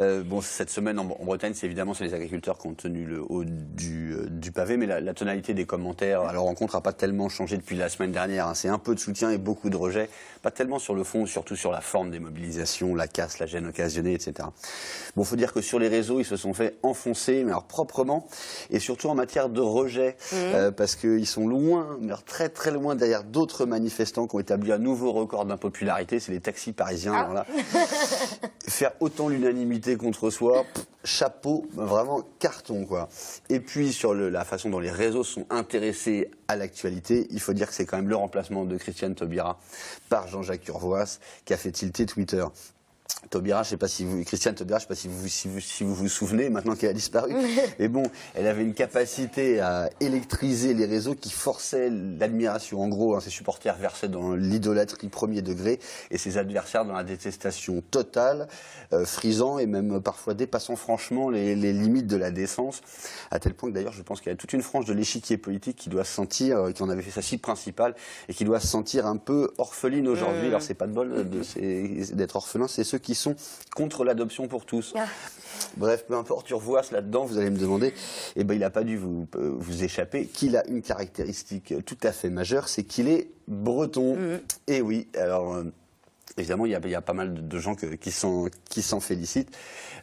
Bon, cette semaine en Bretagne, c'est évidemment les agriculteurs qui ont tenu le haut du pavé, mais la tonalité des commentaires à leur encontre n'a pas tellement changé depuis la semaine dernière. Hein. C'est un peu de soutien et beaucoup de rejet, pas tellement sur le fond, surtout sur la forme des mobilisations, la casse, la gêne occasionnée, etc. Bon, faut dire que sur les réseaux, ils se sont fait enfoncer, mais alors proprement, et surtout en matière de rejet, parce qu'ils sont loin, mais alors très très loin derrière d'autres manifestants qui ont établi un nouveau record d'impopularité, c'est les taxis parisiens. Alors là, faire autant l'unanimité contre soi, chapeau, vraiment carton quoi. Et puis sur la façon dont les réseaux sont intéressés à l'actualité, il faut dire que c'est quand même le remplacement de Christiane Taubira par Jean-Jacques Urvoas qui a fait tilter Twitter. Taubira, Christiane Taubira, je ne sais pas si vous vous souvenez, maintenant qu'elle a disparu, mais bon, elle avait une capacité à électriser les réseaux qui forçait l'admiration. En gros, hein, ses supporters versaient dans l'idolâtrie premier degré et ses adversaires dans la détestation totale, frisant et même parfois dépassant franchement les limites de la décence, à tel point que d'ailleurs je pense qu'il y a toute une frange de l'échiquier politique qui doit se sentir, qui en avait fait sa cible principale et qui doit se sentir un peu orpheline aujourd'hui. Alors c'est pas de bol d'être orphelin, c'est ceux qui sont contre l'adoption pour tous. Bref, peu importe, Urvoas là-dedans, vous allez me demander, eh ben, il n'a pas dû vous échapper, qu'il a une caractéristique tout à fait majeure, c'est qu'il est breton. Et oui, alors évidemment, il y a pas mal de gens qui s'en félicitent.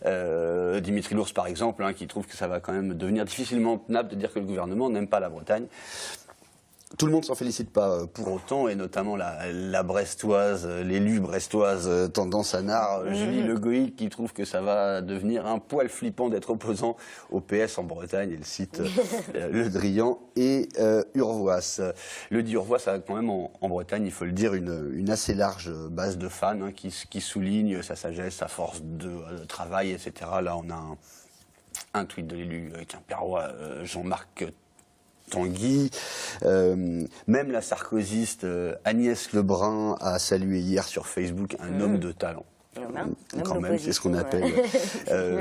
Dimitri Lours, par exemple, hein, qui trouve que ça va quand même devenir difficilement tenable de dire que le gouvernement n'aime pas la Bretagne. Tout le monde s'en félicite pas pour autant, et notamment la brestoise, l'élue brestoise tendance à nard, Julie Le Goïc, qui trouve que ça va devenir un poil flippant d'être opposant au PS en Bretagne. Elle cite Le Drian et Urvoas. Le dit Urvoas a quand même en Bretagne, il faut le dire, une assez large base de fans hein, qui soulignent sa sagesse, sa force de travail, etc. Là, on a un tweet de l'élu quimpérois Jean-Marc Tanguy, même la sarkozyste Agnès Lebrun a salué hier sur Facebook un homme de talent. Quand même, c'est ce qu'on appelle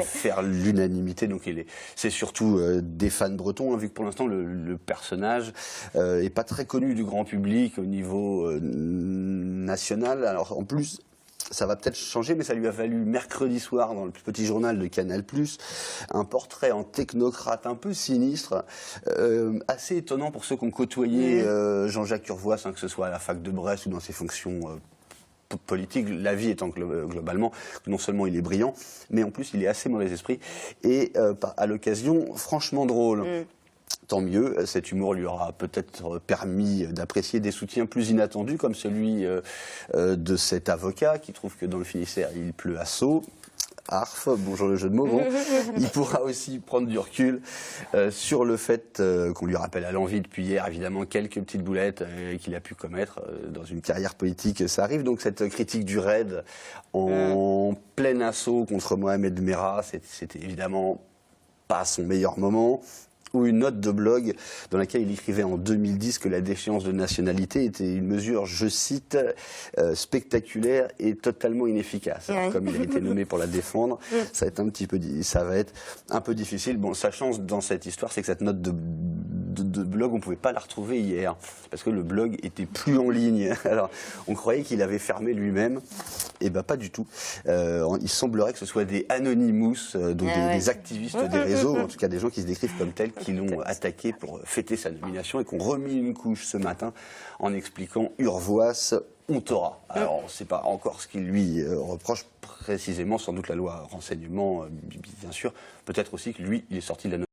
faire l'unanimité. Donc c'est surtout des fans bretons, hein, vu que pour l'instant le personnage est pas très connu du grand public au niveau national. Alors en plus, ça va peut-être changer, mais ça lui a valu mercredi soir dans le petit journal de Canal+, un portrait en technocrate un peu sinistre, assez étonnant pour ceux qui ont côtoyé Jean-Jacques Urvoas, hein, que ce soit à la fac de Brest ou dans ses fonctions politique, la vie étant globalement, non seulement il est brillant, mais en plus il est assez mauvais esprit, et à l'occasion, franchement drôle. Tant mieux, cet humour lui aura peut-être permis d'apprécier des soutiens plus inattendus, comme celui de cet avocat qui trouve que dans le Finistère il pleut à seau. Arf, bonjour le jeu de mots. Bon. Il pourra aussi prendre du recul sur le fait qu'on lui rappelle à l'envi depuis hier, évidemment, quelques petites boulettes qu'il a pu commettre dans une carrière politique. Ça arrive, donc cette critique du raid en plein assaut contre Mohamed Merah, c'était évidemment pas son meilleur moment. Ou une note de blog dans laquelle il écrivait en 2010 que la déchéance de nationalité était une mesure, je cite, spectaculaire et totalement inefficace. Alors, comme il a été nommé pour la défendre, ça va être un peu difficile. Bon, sa chance dans cette histoire, c'est que cette note de blog, on ne pouvait pas la retrouver hier, parce que le blog était plus en ligne. Alors, on croyait qu'il avait fermé lui-même, et ben pas du tout. Il semblerait que ce soit des anonymous, donc des activistes des réseaux, en tout cas des gens qui se décrivent comme tels, qui l'ont attaqué pour fêter sa nomination et qui ont remis une couche ce matin en expliquant Urvoas, on t'aura. Alors, on ne sait pas encore ce qu'il lui reproche précisément, sans doute la loi renseignement, bien sûr. Peut-être aussi que lui, il est sorti de la